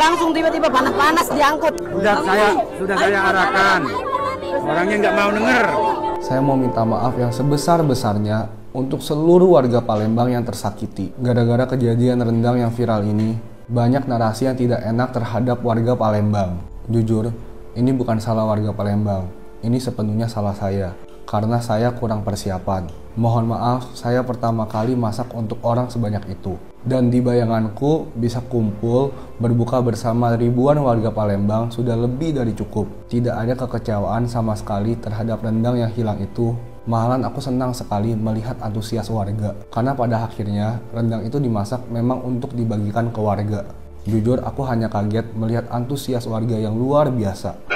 langsung tiba-tiba panas-panas diangkut. Sudah saya arahkan. Orangnya nggak mau denger. Saya mau minta maaf yang sebesar-besarnya untuk seluruh warga Palembang yang tersakiti. Gara-gara kejadian rendang yang viral ini, banyak narasi yang tidak enak terhadap warga Palembang. Jujur, ini bukan salah warga Palembang. Ini sepenuhnya salah saya, karena saya kurang persiapan. Mohon maaf, saya pertama kali masak untuk orang sebanyak itu. Dan di bayanganku bisa kumpul berbuka bersama ribuan warga Palembang sudah lebih dari cukup. Tidak ada kekecewaan sama sekali terhadap rendang yang hilang itu. Malahan aku senang sekali melihat antusias warga. Karena pada akhirnya rendang itu dimasak memang untuk dibagikan ke warga. Jujur aku hanya kaget melihat antusias warga yang luar biasa.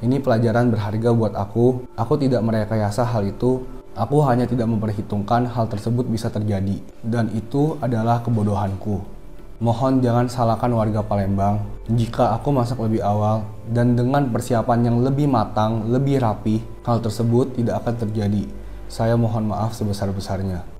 Ini pelajaran berharga buat aku. Aku tidak merekayasa hal itu. Aku hanya tidak memperhitungkan hal tersebut bisa terjadi. Dan itu adalah kebodohanku. Mohon jangan salahkan warga Palembang. Jika aku masak lebih awal dan dengan persiapan yang lebih matang, lebih rapi, hal tersebut tidak akan terjadi. Saya mohon maaf sebesar-besarnya.